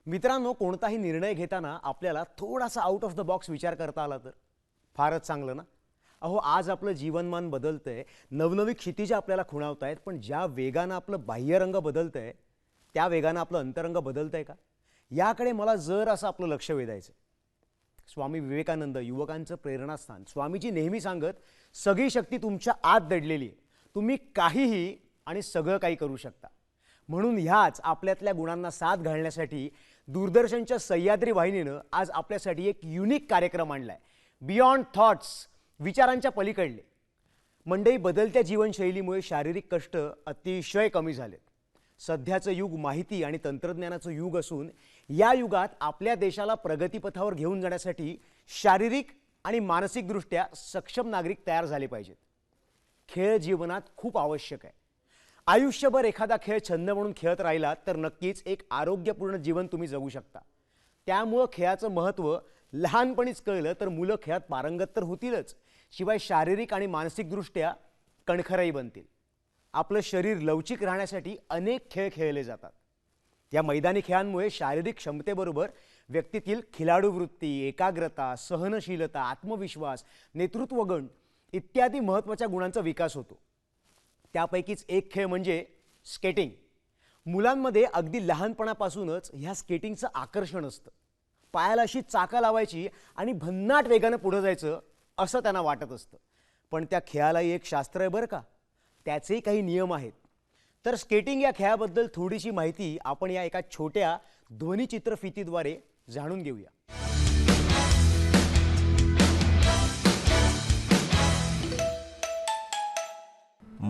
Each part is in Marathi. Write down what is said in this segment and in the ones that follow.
मित्रांनो, कोणताही निर्णय घेताना आपल्याला थोडासा आउट ऑफ द बॉक्स विचार करता आला तर फारच चांगलं ना. अहो, आज आपलं जीवनमान बदलतंय, नवनवी क्षितिजे आपल्याला खुणावतायत, पण ज्या वेगानं आपलं बाह्यरंग बदलतंय त्या वेगानं आपलं अंतरंग बदलतंय का, याकडे मला जर असं आपलं लक्ष वेधायचं. स्वामी विवेकानंद युवकांचं प्रेरणास्थान. स्वामीजी नेहमी सांगत, सगळी शक्ती तुमच्या आत दडलेली आहे, तुम्ही काहीही आणि सगळं काही करू शकता. म्हणून ह्याच आपल्यातल्या गुणांना साथ घालण्यासाठी दूरदर्शनच्या सह्याद्री वाहिनीनं आज आपल्यासाठी एक युनिक कार्यक्रम आणलाय, बियॉन्ड थॉट्स, विचारांच्या पलीकडले. मंडळी, बदलत्या जीवनशैलीमुळे शारीरिक कष्ट अतिशय कमी झालेत. सध्याचं युग माहिती आणि तंत्रज्ञानाचं युग असून या युगात आपल्या देशाला प्रगतीपथावर घेऊन जाण्यासाठी शारीरिक आणि मानसिकदृष्ट्या सक्षम नागरिक तयार झाले पाहिजेत. खेळ जीवनात खूप आवश्यक आहे. आयुष्यभर एखादा खेळ छंद म्हणून खेळत राहिलात तर नक्कीच एक आरोग्यपूर्ण जीवन तुम्ही जगू शकता. त्यामुळं खेळाचं महत्त्व लहानपणीच कळलं तर मुलं खेळात पारंगत तर होतीलच, शिवाय शारीरिक आणि मानसिकदृष्ट्या कणखरही बनतील. आपलं शरीर लवचिक राहण्यासाठी अनेक खेळ खेळले जातात. या मैदानी खेळांमुळे शारीरिक क्षमतेबरोबर व्यक्तीतील खिलाडूवृत्ती, एकाग्रता, सहनशीलता, आत्मविश्वास, नेतृत्वगुण इत्यादी महत्त्वाच्या गुणांचा विकास होतो. त्यापैकीच एक खेळ म्हणजे स्केटिंग. मुलांमध्ये अगदी लहानपणापासूनच ह्या स्केटिंगचं आकर्षण असतं. पायाला अशी चाकं लावायची आणि भन्नाट वेगानं पुढं जायचं असं त्यांना वाटत असतं. पण त्या खेळालाही एक शास्त्र आहे बरं का, त्याचेही काही नियम आहेत. तर स्केटिंग या खेळाबद्दल थोडीशी माहिती आपण या एका छोट्या ध्वनिचित्रफितीद्वारे जाणून घेऊया.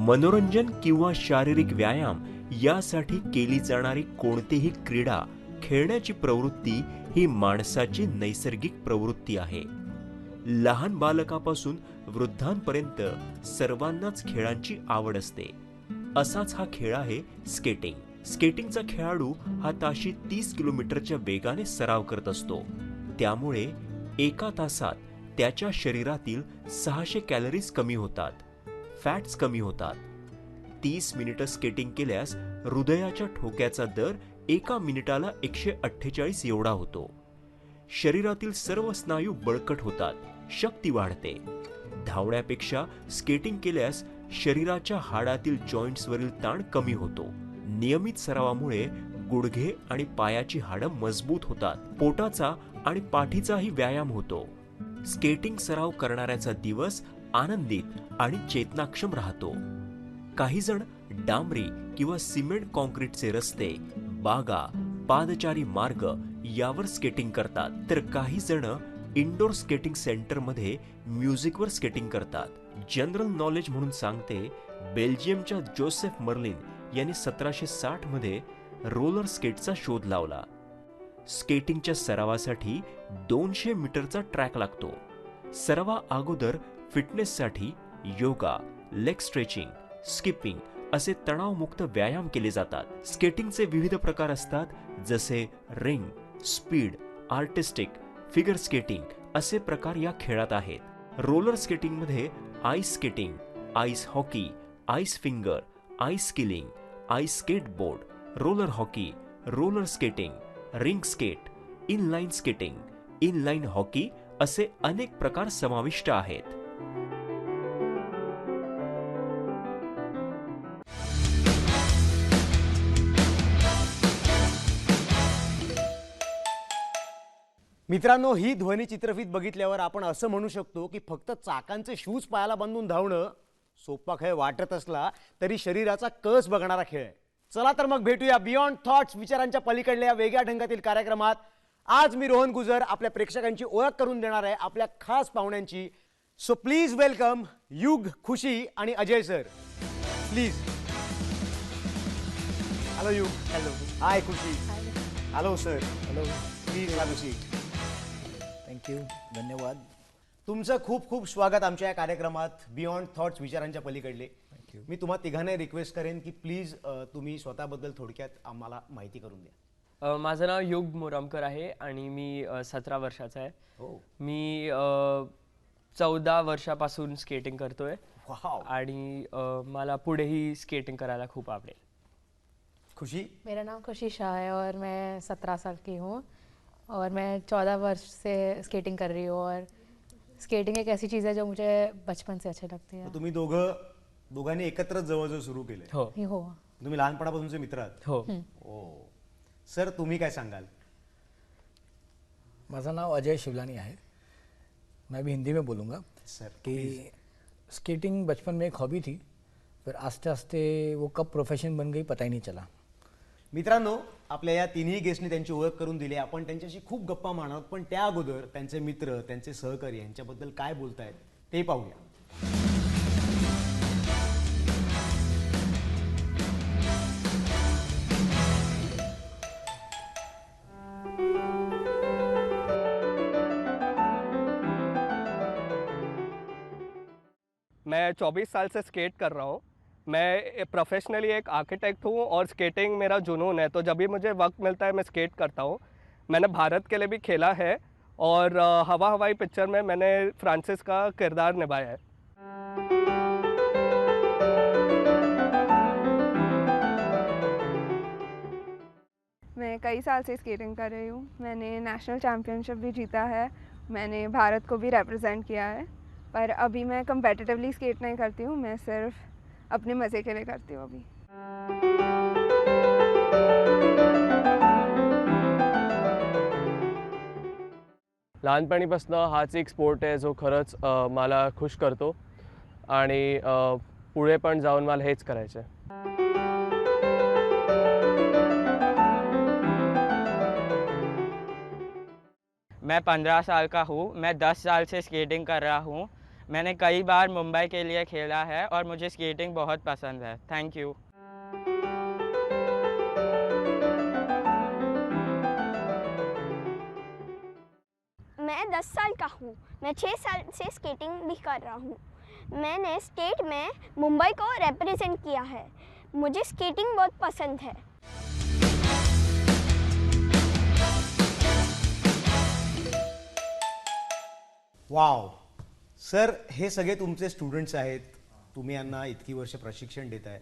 मनोरंजन किंवा शारीरिक व्यायाम यासाठी केली जाणारी कोणतीही क्रीडा, खेळण्याची प्रवृत्ती ही माणसाची नैसर्गिक प्रवृत्ती आहे. लहान बालकापासून वृद्धांपर्यंत सर्वांनाच खेळांची आवड असते. असाच हा खेळ आहे स्केटिंग. स्केटिंगचा खेळाडू हा ताशी 30 किलोमीटरच्या वेगाने सराव करत असतो. त्यामुळे एका तासात त्याच्या शरीरातील 600 कॅलरीज कमी होतात, फॅट्स कमी होतात. 30 मिनिटं स्केटिंग केल्यास हृदयाच्या ठोक्याचा दर एका मिनिटाला 148 एवढा होतो. शरीरातील सर्व स्नायू बळकट होतात, शक्ती वाढते. धावण्यापेक्षा स्केटिंग केल्यास शरीराच्या हाडातील जॉइंट्सवरील ताण कमी होतो. नियमित सरावामुळे गुडघे आणि पायाची हाडं मजबूत होतात. पोटाचा आणि पाठीचाही व्यायाम होतो. स्केटिंग सराव करणाऱ्याचा दिवस आनंदित आणि चेतनाक्षम राहतो. काही जण डांबरी किंवा सिमेंट कॉन्क्रीटचे रस्ते, बागा, पादचारी मार्ग यावर स्केटिंग करतात, तर काही जण इंडोर स्केटिंग सेंटरमध्ये म्युझिकवर स्केटिंग करतात. जनरल नॉलेज म्हणून सांगते, बेल्जियमच्या जोसेफ मर्लिन यांनी 1760 मध्ये रोलर स्केटचा शोध लावला. स्केटिंगच्या सरावासाठी 200 मीटरचा ट्रॅक लागतो. सरावा अगोदर फिटनेससाठी योगा, लेग स्ट्रेचिंग, स्किपिंग असे तणावमुक्त व्यायाम केले जातात. स्केटिंगचे विविध प्रकार असतात, जसे ring, speed, artistic, figure skating असे प्रकार या खेळात आहेत. रोलर स्केटिंगमध्ये ice skating, ice hockey, ice finger, ice skilling, ice skateboard, roller hockey, roller skating, ring skate, inline skating, inline hockey असे अनेक प्रकार समाविष्ट आहेत. मित्रांनो, ही ध्वनिचित्रफित बघितल्यावर आपण असं म्हणू शकतो की फक्त चाकांचे शूज पायाला बांधून धावणं सोपा खेळ वाटत असला तरी शरीराचा कस बघणारा खेळ आहे. चला तर मग भेटूया बियॉन्ड थॉट्स, विचारांच्या पलीकडल्या या वेगळ्या ढंगातील कार्यक्रमात. आज मी रोहन गुजर आपल्या प्रेक्षकांची ओळख करून देणार आहे आपल्या खास पाहुण्यांची. सो प्लीज वेलकम युग, खुशी आणि अजय सर. प्लीज. हॅलो युग. Hello. High Khushi. Hello sir. Hello. Please have a seat. Thank you, धन्यवाद. तुमचं खूप खूप स्वागत आमच्या या कार्यक्रमात बियॉन्ड थॉट्स, विचारांच्या पलीकडले. मी तुम्हा तिघांना रिक्वेस्ट करेन की प्लीज तुम्ही स्वतःबद्दल थोडक्यात आम्हाला माहिती करून द्या. माझं नाव युग मोरामकर आहे आणि मी 17 वर्षाचा आहे. हो. मी 14 वर्षापासून स्केटिंग करतोय वाव. आणि मला पुढेही स्केटिंग करायला खूप आवडेल. खुशी? मेरा नाम खुशी शाह है और मैं 17 साल की हूँ और मैं 14 वर्ष से स्केटिंग कर रही हूँ और स्केटिंग एक ऐसी चीज़ है जो मुझे बचपन से अच्छी लगती है। मग तुम्ही दोघांनी एकत्रच जवळजवळ सुरू केले. हो हो. तुम्ही लहानपणापासूनचे मित्र आहात? हो ओ सर, तुम्ही काय सांगाल? माझं नाव अजय शिवलानी है। मैं भी हिंदी में बोलूँगा सर कि स्केटिंग बचपन में एक हॉबी थी, फिर आस्ते आस्ते वो कब प्रोफेशन बन गई पता ही नहीं चला। मित्रांनो, आपल्या या तिन्ही गेस्टनी त्यांची ओळख करून दिली. आपण त्यांच्याशी खूप गप्पा मारणार आहोत, पण त्या अगोदर त्यांचे मित्र, त्यांचे सहकारी यांच्याबद्दल काय बोलतायत ते पाहूया. मैं 24 साल से स्केट कर रहा हूँ। मैं प्रोफेशनली एक आर्किटेक्ट हूँ और स्केटिंग मेरा जुनून है, तो जब भी मुझे वक्त मिलता है मैं स्केट करता हूँ। मैंने भारत के लिए भी खेला है और हवा हवाई पिक्चर में मैंने फ्रांसिस का किरदार निभाया है। मैं कई साल से स्केटिंग कर रही हूँ। मैंने नेशनल चैम्पियनशिप भी जीता है, मैंने भारत को भी रिप्रेजेंट किया है, पर अभी मैं कम्पेटिटिवली स्केट नहीं करती हूँ, मैं सिर्फ अपने मज़े के लिए करती हूँ अभी। लहानपणीपासून हाच एक स्पोर्ट आहे जो खरंच मला खुश करतो आणि पुढे पण जाऊन मला हेच करायचं आहे. मैं 15 साल का हूँ। मैं 10 साल से स्केटिंग कर रहा हूँ। मैंने कई बार मुंबई के लिए खेला है और मुझे स्केटिंग बहुत पसंद है। Thank you. मैं 10 साल का हूँ। मैं 6 साल से स्केटिंग भी कर रहा हूँ। मैंने स्टेट में मुंबई को रिप्रेजेंट किया है। मुझे स्केटिंग बहुत पसंद है। वाव सर, हे सगळे तुमचे स्टुडंट्स आहेत. तुम्ही यांना इतकी वर्ष प्रशिक्षण देताय.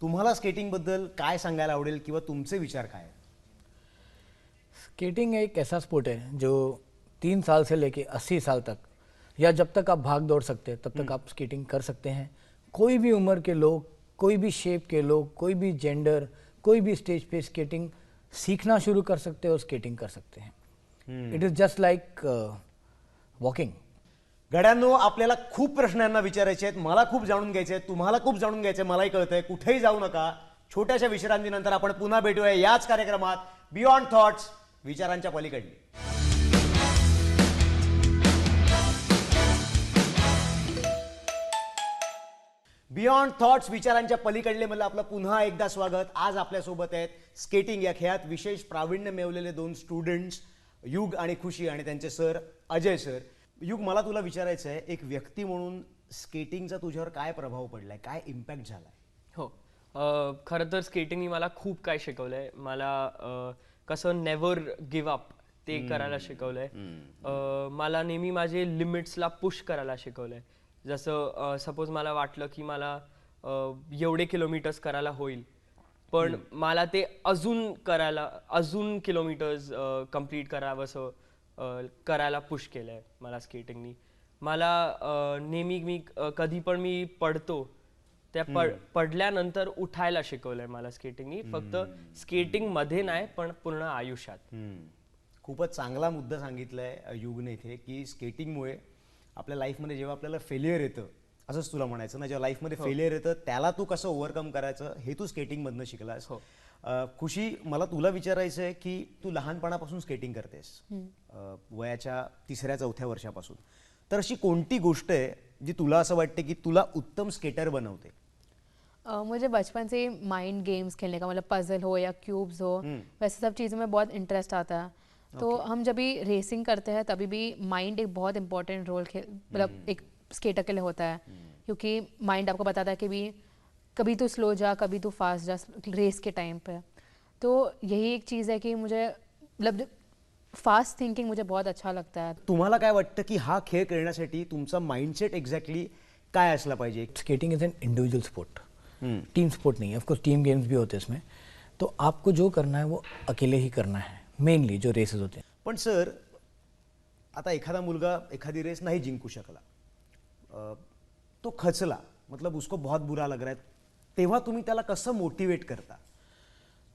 तुम्हाला स्केटिंगबद्दल काय सांगायला आवडेल किंवा तुमचे विचार काय आहेत? स्केटिंग एक ऐसा स्पोर्ट है जो 3 साल से लेके 80 साल तक या जब तक आप भाग दौड़ सकते हैं तब तक आप स्केटिंग कर सकते हैं। कोई भी उम्र के लोग, कोई भी शेप के लोग, कोई भी जेंडर, कोई भी स्टेज पे स्केटिंग सीखना शुरू कर सकते हैं और स्केटिंग कर सकते हैं। It is just like walking. गड्यांनो, आपल्याला खूप प्रश्न यांना विचारायचे आहेत. मला खूप जाणून घ्यायचे आहेत, तुम्हाला खूप जाणून घ्यायचे आहे. मलाही कळतंय. कुठेही जाऊ नका. छोट्याशा विश्रांतीनंतर आपण पुन्हा भेटूया याच कार्यक्रमात बियॉन्ड थॉट्स, विचारांच्या पलीकडे. बियॉन्ड थॉट्स, विचारांच्या पलीकडले मला आपलं पुन्हा एकदा स्वागत. आज आपल्यासोबत आहेत स्केटिंग या खेळात विशेष प्रावीण्य मिळवलेले 2 स्टुडंट्स, युग आणि खुशी, आणि त्यांचे सर अजय सर. युग, मला तुला विचारायचं आहे, एक व्यक्ती म्हणून स्केटिंगचा तुझ्यावर काय प्रभाव पडलाय, काय इम्पॅक्ट झालाय? हो खरं तर स्केटिंगनी मला खूप काय शिकवलं आहे. मला कसं नेव्हर गिव्ह अप ते करायला शिकवलं आहे. मला नेहमी माझे लिमिट्सला पुश करायला शिकवलं आहे. जसं सपोज मला वाटलं की मला एवढे किलोमीटर्स करायला होईल, पण मला ते अजून किलोमीटर्स कंप्लीट करावंसं करायला पुश केलं आहे मला स्केटिंगनी. मला नेहमी मी कधी पण मी पडतो त्या पडल्यानंतर उठायला शिकवलंय मला स्केटिंगनी. फक्त स्केटिंगमध्ये नाही पण पूर्ण आयुष्यात. खूपच चांगला मुद्दा सांगितलाय युगने इथे, की स्केटिंगमुळे आपल्या लाईफमध्ये जेव्हा आपल्याला फेलियर येतं, असंच तुला म्हणायचं ना, जेव्हा लाईफमध्ये फेलियर येतं त्याला तू कसं ओव्हरकम करायचं हे तू स्केटिंगमधनं शिकलास. खुशी, मला तुला विचारायचं आहे की तू लहानपणापासून स्केटिंग करतेस, वयाच्या 3-4 वर्षापासून. तर अशी कोणती गोष्ट आहे जी तुला असं वाटते की तुला उत्तम स्केटर बनवते? मुझे बचपन से ही माइंड गेम्स खेलने का, मतलब पजल हो या क्यूब्स हो, वैसे सब चीज़ों में बहुत इंटरेस्ट आता है. तो हम जब भी रेसिंग करते हैं तभी भी माइंड एक बहुत इंपॉर्टेंट रोल मतलब एक स्केटर के लिए होता है, क्योंकि माइंड आपको बताता है कि भी कभी तू स्लो जा, कभी तू फास्ट जा रेस के टाइम पे. तो यही एक चीज़ है कि मुझे मतलब फास्ट थिंकिंग मुझे बहुत अच्छा लगता है. तुम्हाला काय वाटतं की हा खेळ खेळण्यासाठी तुमचा माइंडसेट एक्झॅक्टली काय असला पाहिजे? Skating is an individual sport, team sport नहीं है. ऑफकोर्स टीम गेम्स भी होते हैं इसमें, तो आपको जो करना है वो अकेले ही करना है, मेनली जो रेसेस होते हैं. पण सर आता एखादा मुलगा एखादी रेस नाही जिंकू शकला, तो खचला, मतलब उसको बहुत बुरा लग रहा है, तेव्हा तुम्ही त्याला कसं मोटिवेट करता?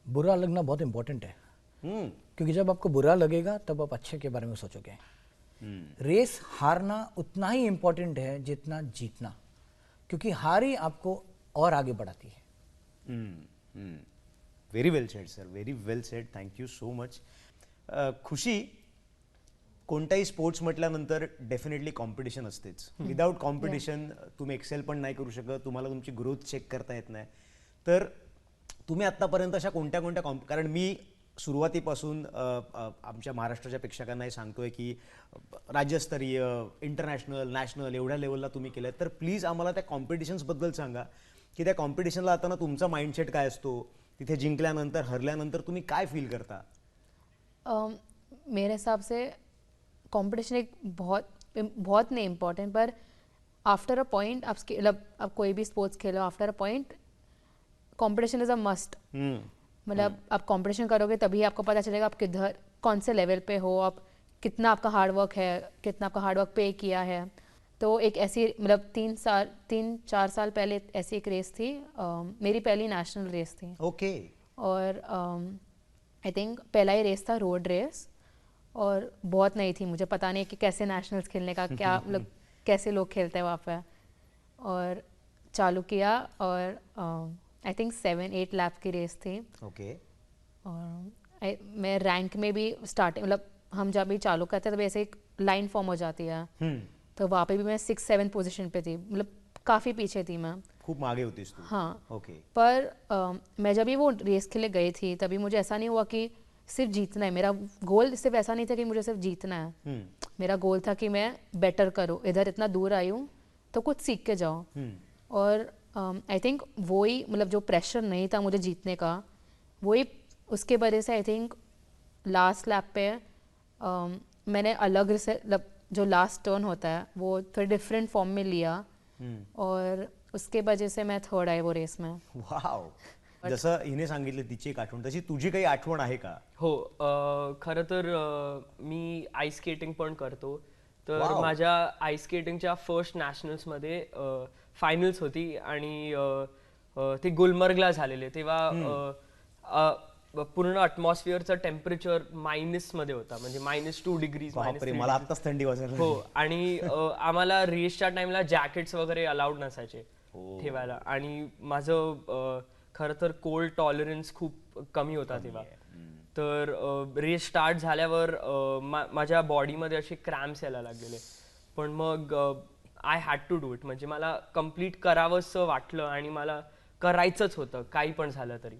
बुरा लगना बहुत इंपॉर्टेंट है, क्योंकि जब आपको बुरा लगेगा तब आप अच्छे के बारे में सोचोगे. रेस हारना उतना ही इम्पोर्टेंट है जितना जीतना, क्योंकि हार ही आपको और आगे बढ़ाती है. व्हेरी वेल सेड सर, व्हेरी वेल सेड, थँक्यू सो मच. खुशी, कोणताही स्पोर्ट्स म्हटल्यानंतर डेफिनेटली कॉम्पिटिशन असतेच. विदाऊट कॉम्पिटिशन तुम्ही एक्सेल पण नाही करू शकत, तुम्हाला तुमची ग्रोथ चेक करता येत नाही. तर तुम्ही आत्तापर्यंत अशा कोणत्या कोणत्या कारण मी सुरुवातीपासून आमच्या महाराष्ट्राच्या प्रेक्षकांनाही सांगतोय की राज्यस्तरीय, इंटरनॅशनल, नॅशनल एवढ्या लेवलला तुम्ही केलं, तर प्लीज आम्हाला त्या कॉम्पिटिशन्सबद्दल सांगा की त्या कॉम्पिटिशनला जाताना तुमचा माइंडसेट काय असतो, तिथे जिंकल्यानंतर हरल्यानंतर तुम्ही काय फील करता? मेरे हिसाब से कंपटीशन एक बहुत नहीं important, per after a point आप कोई भी sports Khelo, after a point competition is a must. मतलब आप कंपटीशन करोगे तभी आपको पता चलेगा आप किधर कौन से लेवल पे हो, आप कितना आपका हार्डवर्क है, कितना आपका हार्डवर्क पे किया है. तो एक ऐसी मतलब 3-4 साल पहले ऐसी एक रेस थी, मेरी पहली नेशनल रेस थी. ओके. और आई थिंक पहला ही रेस था रोड रेस, और बहुत नई थी, मुझे पता नहीं कि कैसे नेशनल्स खेलने का क्या मतलब कैसे लोग खेलते हैं वहाँ पे. और चालू किया और आई थिंक 7-8 लैप की रेस थी. ओके. और मैं रैंक में भी स्टार्टिंग मतलब हम जब भी चालू करते हैं तभी ऐसे एक लाइन फॉर्म हो जाती है, तो वहाँ पे भी मैं 6-7 पोजीशन पे थी, मतलब काफ़ी पीछे थी मैं, खूप मागे होतीस तू. हाँ. ओके. पर मैं जब भी वो रेस के लिए गई थी तभी मुझे ऐसा नहीं हुआ कि सिर्फ जीतना है. मेरा गोल सिर्फ ऐसा नहीं था कि मुझे सिर्फ जीतना है. मेरा गोल था कि मैं बेटर करूँ, इधर इतना दूर आई हूँ तो कुछ सीख के जाऊँ. और आई थिंक वही मतलब जो प्रेशर नहीं था मुझे जीतने का, वही उसके वजह से आई थिंक लास्ट लैप पे मैंने अलग से मतलब जो लास्ट टर्न होता है वो थोड़ा डिफरेंट फॉर्म में लिया, और उसके वजह से मैं थर्ड आई वो रेस में. वाव. जसं हिने सांगितलं तिची एक आठवण, तशी तुझी काही आठवण आहे का? हो, खरं तर मी आईस स्केटिंग पण करतो. तर Wow. माझ्या आईस स्केटिंगच्या फर्स्ट नॅशनल्समध्ये फायनल्स होती आणि ते गुलमर्गला झालेले. तेव्हा पूर्ण अटमॉस्फिअरचं टेम्परेचर मायनसमध्ये होता, म्हणजे -2 डिग्रीज. बापरे, मला आत्ताच थंडी वाजायला हो. लागली. आणि आम्हाला रेसच्या टाइमला जॅकेट्स वगैरे अलाउड नसायचे ठेवायला, आणि माझं खरं तर कोल्ड टॉलरन्स खूप कमी होता तेव्हा. तर रेस स्टार्ट झाल्यावर माझ्या बॉडीमध्ये असे क्रॅम्प्स यायला लागलेले, पण मग I had to do it. म्हणजे मला कम्प्लीट करावंसं वाटलं आणि मला करायचंच होतं काही पण झालं तरी.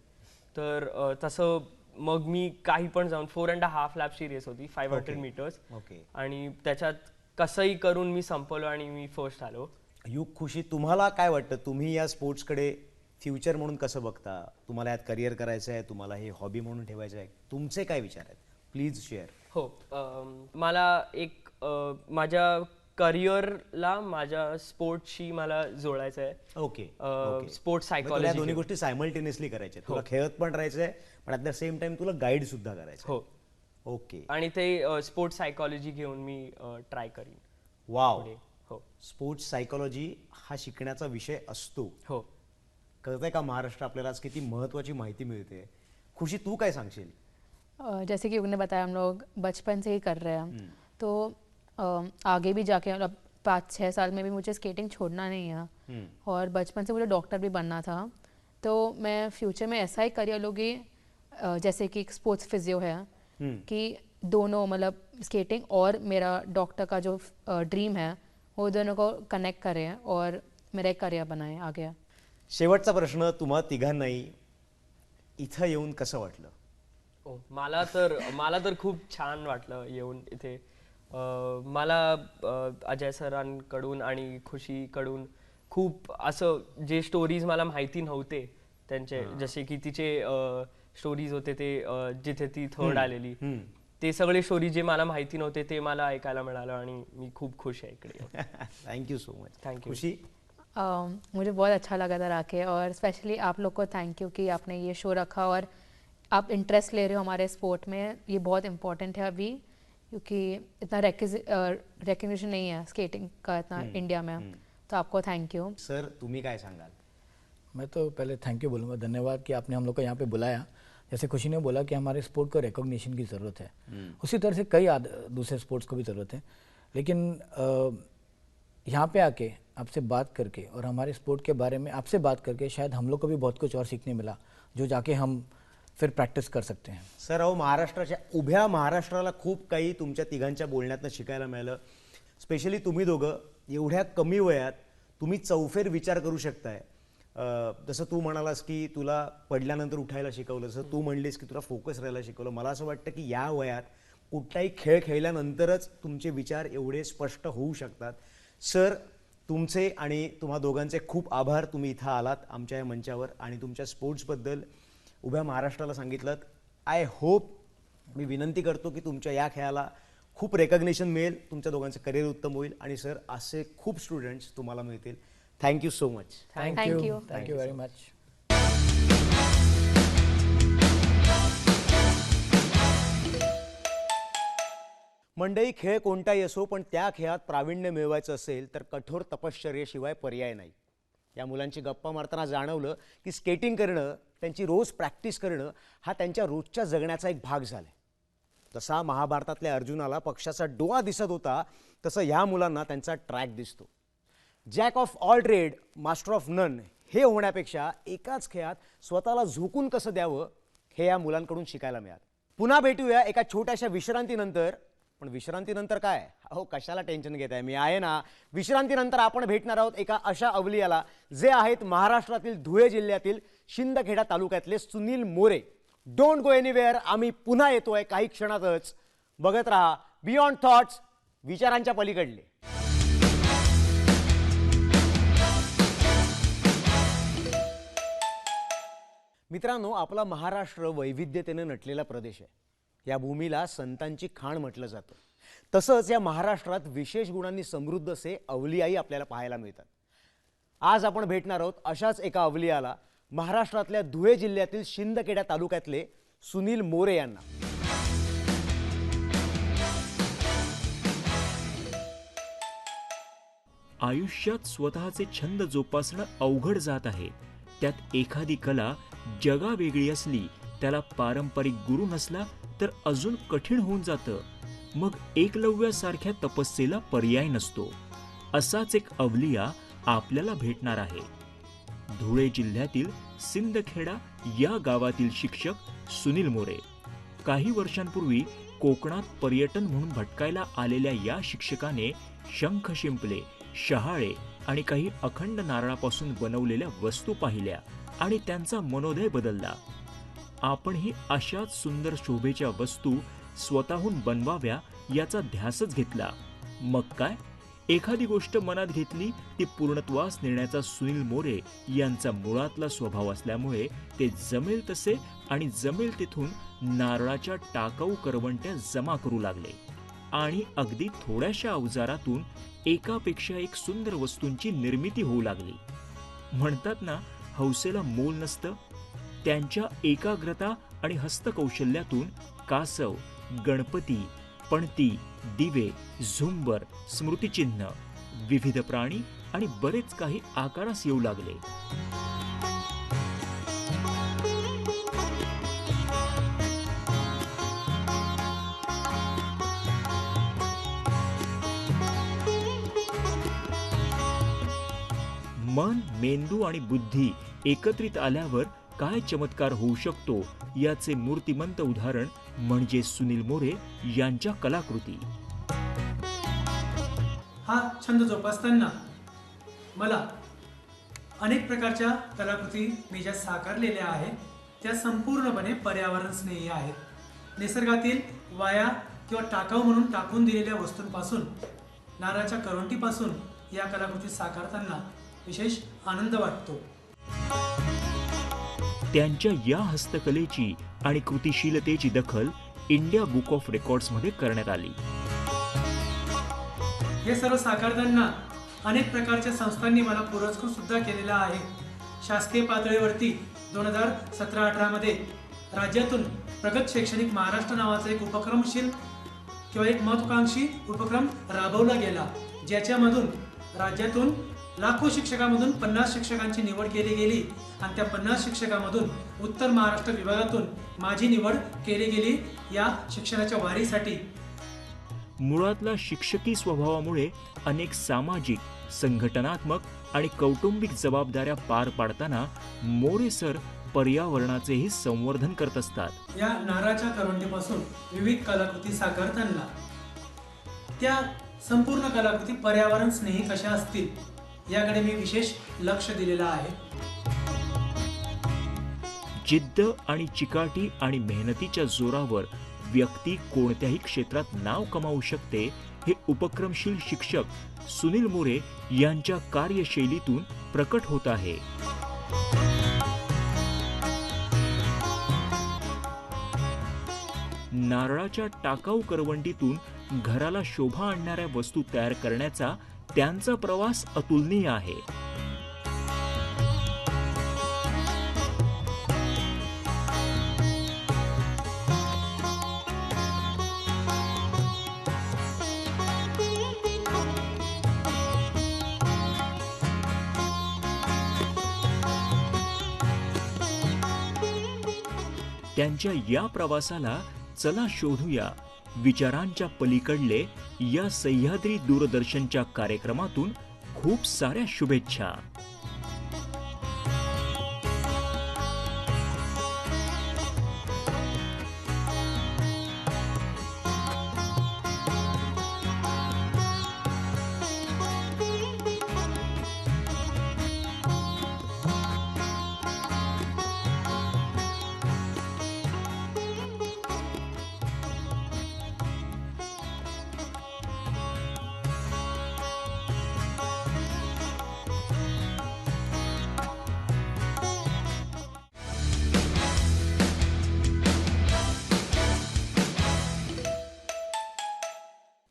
तर तसं मग मी काही पण जाऊन 4.5 लॅपची रेस होती, 500 मीटर्स, आणि त्याच्यात कसंही करून मी संपवलं आणि मी फर्स्ट आलो. युग, खुशी, तुम्हाला काय वाटतं, तुम्ही या स्पोर्ट्सकडे फ्युचर म्हणून कसं बघता? तुम्हाला यात करिअर करायचं आहे, तुम्हाला हे हॉबी म्हणून ठेवायचं आहे, तुमचे काय विचार आहेत? Please share. हो, मला एक माझ्या करिअरला माझ्या स्पोर्ट्सशी मला जोडायचं आहे. ओके. स्पोर्ट्स तुला सायकॉलॉजी. दोन्ही गोष्टी सायमल्टेनियसली करायच्या, तुला खेळत पण राहायचंय पण ॲट द सेम टाइम तुला गाईड सुद्धा करायचं. हो. ओके. आणि ते स्पोर्ट्स सायकॉलॉजी घेऊन मी ट्राय करीन. वाव. हो. स्पोर्ट्स सायकॉलॉजी हा शिकण्याचा विषय असतो. हो. कळतंय का महाराष्ट्र आपल्याला आज किती महत्वाची माहिती मिळते? खुशी, तू काय सांगशील? जैसे कि उन्होंने बताया हम लोग बचपन से ही कर रहे हैं, तो आगे भी जाके मतलब 5-6 साल में भी मुझे स्केटिंग छोड़ना नहीं है. और बचपन से मुझे डॉक्टर भी बनना था, तो मैं फ्यूचर में ऐसा ही करियर लूँगी जैसे कि एक स्पोर्ट्स फिजियो है, कि दोनों मतलब स्केटिंग और मेरा डॉक्टर का जो ड्रीम है वो दोनों को कनेक्ट करें और मेरा एक करियर बनाएं आगे. शेवटचा प्रश्न तुम्हा तिघांनाही, इथं येऊन कसं वाटलं? मला तर खूप छान वाटलं येऊन इथे. मला अजय सरांकडून आणि खुशीकडून खूप असं जे स्टोरीज मला माहिती नव्हते त्यांचे, जसे की तिचे स्टोरीज होते ते जिथे ती थर्ड आलेली, ते सगळे स्टोरी जे मला माहिती नव्हते ते मला ऐकायला मिळालं आणि मी खूप खुश आहे इकडे. Thank you so much. थँक्यू. खुशी? मुझे बहुत अच्छा लगा था आके, और स्पेशली आप लोग को थैंक यू कि आपने ये शो रखा और आप इंटरेस्ट ले रहे हो हमारे स्पोर्ट में, ये बहुत इम्पोर्टेंट है अभी, क्योंकि इतना रिकग्निशन नहीं है स्केटिंग का इतना इंडिया में. तो आपको थैंक यू. सर तुम्ही काय सांगाल? मैं तो पहले थैंक यू बोलूँगा, धन्यवाद कि आपने हम लोग को यहाँ पे बुलाया. जैसे खुशी ने बोला कि हमारे स्पोर्ट को रिकॉग्निशन की ज़रूरत है, उसी तरह से कई दूसरे स्पोर्ट्स को भी ज़रूरत है. लेकिन यहाँ पे आके आपसे बात करके और हमारे स्पोर्ट के बारे में आपसे बात करके शायद हम लोग को भी बहुत कुछ और सीखने मिला, जो जाके हम फिर प्रॅक्टिस कर सकते हैं. सर अहो महाराष्ट्राच्या उभ्या महाराष्ट्राला खूप काही तुमच्या तिघांच्या बोलण्यातनं शिकायला मिळालं. स्पेशली तुम्ही दोघं एवढ्या कमी वयात तुम्ही चौफेर विचार करू शकताय. जसं तू म्हणालास की तुला पडल्यानंतर उठायला शिकवलं, जसं तू म्हणलीस की तुला फोकस राहायला शिकवलं. मला असं वाटतं की या वयात कुठलाही खेळ खेळल्यानंतरच तुमचे विचार एवढे स्पष्ट होऊ शकतात. सर तुमचे आणि तुम्हा दोघांचे खूप आभार. तुम्ही इथं आलात आमच्या या मंचावर आणि तुमच्या स्पोर्ट्सबद्दल उभ्या महाराष्ट्राला सांगितलं. आय होप, मी विनंती करतो की तुमच्या या खेळाला खूप रेकग्निशन मिळेल, तुमच्या दोघांचं करिअर उत्तम होईल आणि सर असे खूप स्टुडंट्स तुम्हाला मिळतील. Thank you so much. Thank you. Thank you very much. मंडळी खेळ कोणताही असो, पण त्या खेळात प्रावीण्य मिळवायचं असेल तर कठोर तपश्चर्येशिवाय पर्याय नाही. या मुलांची गप्पा मारताना जाणवलं की स्केटिंग करणं, त्यांची रोज प्रॅक्टिस करणं हा त्यांच्या रोजच्या जगण्याचा एक भाग झाला. जसा महाभारतातल्या अर्जुनाला पक्षाचा डोळा दिसत होता, तसं ह्या मुलांना त्यांचा ट्रॅक दिसतो. Jack of all trade master of none हे होण्यापेक्षा एकाच खेळात स्वतःला झोकून कसं द्यावं हे या मुलांकडून शिकायला मिळालं. पुन्हा भेटूया एका छोट्याशा विश्रांतीनंतर. पण विश्रांतीनंतर काय, अहो कशाला टेन्शन घेताय, मी आहे ना. विश्रांतीनंतर आपण भेटणार आहोत एका अशा अवलियाला जे आहेत महाराष्ट्रातील धुळे जिल्ह्यातील शिंदखेडा तालुक्यातले Sunil More. Don't go anywhere. आम्ही पुन्हा येतोय काही क्षणातच. बघत राहा बियॉन्ड थॉट्स, विचारांच्या पलीकडले. मित्रांनो, आपला महाराष्ट्र वैविध्यतेने नटलेला प्रदेश आहे. या भूमीला संतांची खाण म्हटलं जातं. तसंच या महाराष्ट्रात विशेष गुणांनी समृद्ध असे अवलियाही आपल्याला पाहायला मिळतात. आज आपण भेटणार आहोत अशाच एका अवलियाला, महाराष्ट्रातल्या धुळे जिल्ह्यातील शिंदखेडा तालुक्यातले सुनील मोरे यांना. आयुष्यात स्वतःचे छंद जोपासणं अवघड जात आहे. त्यात एखादी कला जगावेगळी असली, त्याला पारंपरिक गुरु नसला तर अजून कठीण होऊन जातं. मग एकलव्यासारख्या तपस्येला पर्याय नसतो. असाच एक अवलिया आपल्याला भेटणार आहे. धुळे जिल्ह्यातील सिंदखेडा या गावातील शिक्षक सुनील मोरे. काही वर्षांपूर्वी कोकणात पर्यटन म्हणून भटकायला आलेल्या या शिक्षकाने शंख शिंपले, शहाळे आणि काही अखंड नारळापासून बनवलेल्या वस्तू पाहिल्या आणि त्यांचा मनोदय बदलला. आपणही अशाच सुंदर शोभेच्या वस्तू स्वतःहून बनवाव्या याचा ध्यासच घेतला. मग काय, एखादी गोष्ट मनात घेतली ती पूर्णत्वास नेण्याचा सुनील मोरे यांचा मुळातला स्वभाव असल्यामुळे ते जमेल तसे आणि जमेल तिथून नारळाच्या टाकाऊ करवंट्या जमा करू लागले आणि अगदी थोड्याशा अवजारातून एकापेक्षा एक सुंदर वस्तूंची निर्मिती होऊ लागली. म्हणतात ना, हौसेला मोल नसतं. त्यांच्या एकाग्रता आणि हस्तकौशल्यातून कासव, गणपती, पणती, दिवे, झुंबर, स्मृतिचिन्ह, विविध प्राणी आणि बरेच काही आकारास येऊ लागले. मन, मेंदू आणि बुद्धी एकत्रित आल्यावर काय चमत्कार होऊ शकतो याचे मूर्तिमंत उदाहरण म्हणजे सुनील मोरे यांच्या कलाकृती. हा छंद जोपासताना मला अनेक प्रकारच्या कलाकृती मी ज्या साकारलेल्या आहेत त्या संपूर्णपणे पर्यावरण स्नेही आहेत. निसर्गातील वाया किंवा टाकाऊ म्हणून टाकून दिलेल्या वस्तूंपासून, नारळाच्या करवंटीपासून या कलाकृती साकारताना विशेष आनंद वाटतो. त्यांच्या या हस्तकलेची आणि कृतिशीलतेची दखल इंडिया बुक ऑफ रेकॉर्ड्समध्ये करण्यात आली. हे सर्व साकारताना अनेक प्रकारच्या संस्थांनी मला पुरस्कृत सुद्धा केलेला आहे. शासकीय पातळीवरती 2017-18 मध्ये राज्यातून प्रगत शैक्षणिक महाराष्ट्र नावाचा एक उपक्रमशील किंवा एक महत्वाकांक्षी उपक्रम राबवला गेला, ज्याच्यामधून राज्यातून लाखो शिक्षकांमधून 50 शिक्षकांची निवड केली गेली आणि त्या 50 शिक्षकांमधून उत्तर महाराष्ट्र विभागातून माझी निवड केली गेली या शिक्षणाच्या वारीसाठी. मुळातला शिक्षकी स्वभावामुळे अनेक सामाजिक, संघटनात्मक आणि कौटुंबिक जबाबदाऱ्या पार पाडताना मोरे सर पर्यावरणाचेही संवर्धन करत असतात. या नारळाच्या करवंटीपासून विविध कलाकृती साकारताना त्या संपूर्ण कलाकृती पर्यावरण स्नेही कशा असतील याकडे मी विशेष लक्ष दिलेलं आहे. जिद्द आणि चिकाटी आणि मेहनतीच्या जोरावर व्यक्ती कोणत्याही क्षेत्रात नाव कमावू शकते हे उपक्रमशील शिक्षक सुनील मोरे यांच्या कार्यशैलीतून प्रकट होत आहे. नारळाच्या टाकाऊ करवंटीतून घराला शोभा आणणाऱ्या वस्तू तयार करण्याचा त्यांचा प्रवास अतुलनीय आहे. त्यांच्या या प्रवासाला चला शोधूया विचारांच्या पलीकडले या सह्याद्री दूरदर्शनच्या कार्यक्रमातून खूप साऱ्या शुभेच्छा.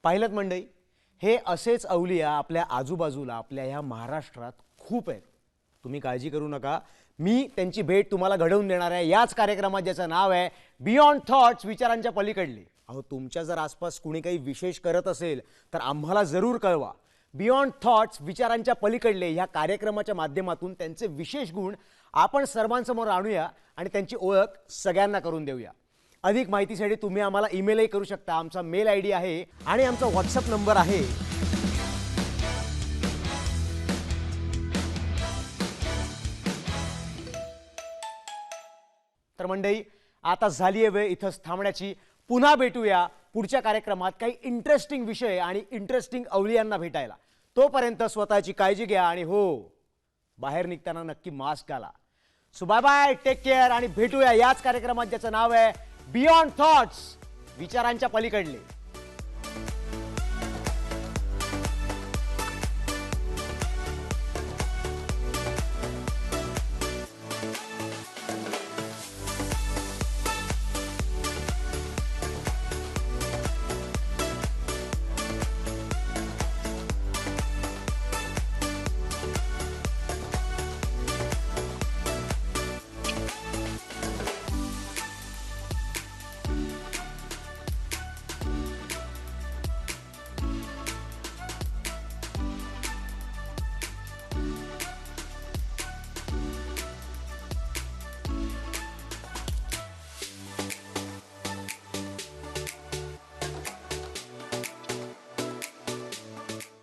पाहिलंत मंडळी, हे असेच अवलिया आपल्या आजूबाजूला आपल्या ह्या महाराष्ट्रात खूप आहेत. तुम्ही काळजी करू नका, मी त्यांची भेट तुम्हाला घडवून देणार आहे याच कार्यक्रमात, ज्याचं नाव आहे बियॉन्ड थॉट्स, विचारांच्या पलीकडले. अहो, तुमच्या जर आसपास कुणी काही विशेष करत असेल तर आम्हाला जरूर कळवा. बियॉन्ड थॉट्स, विचारांच्या पलीकडले ह्या कार्यक्रमाच्या माध्यमातून त्यांचे विशेष गुण आपण सर्वांसमोर आणूया आणि त्यांची ओळख सगळ्यांना करून देऊया. अधिक माहितीसाठी तुम्ही आम्हाला ईमेलही करू शकता. आमचा मेल ID आहे आणि आमचा व्हॉट्सअप नंबर आहे. तर मंडळी, आता झाली आहे वेळ इथंच थांबण्याची. पुन्हा भेटूया पुढच्या कार्यक्रमात काही इंटरेस्टिंग विषय आणि इंटरेस्टिंग अवलियांना भेटायला. तोपर्यंत स्वतःची काळजी घ्या आणि हो, बाहेर निघताना नक्की मास्क घाला. So bye bye, take care आणि भेटूया याच कार्यक्रमात, ज्याचं नाव आहे बियॉन्ड थॉट्स, विचारांच्या पलीकडले.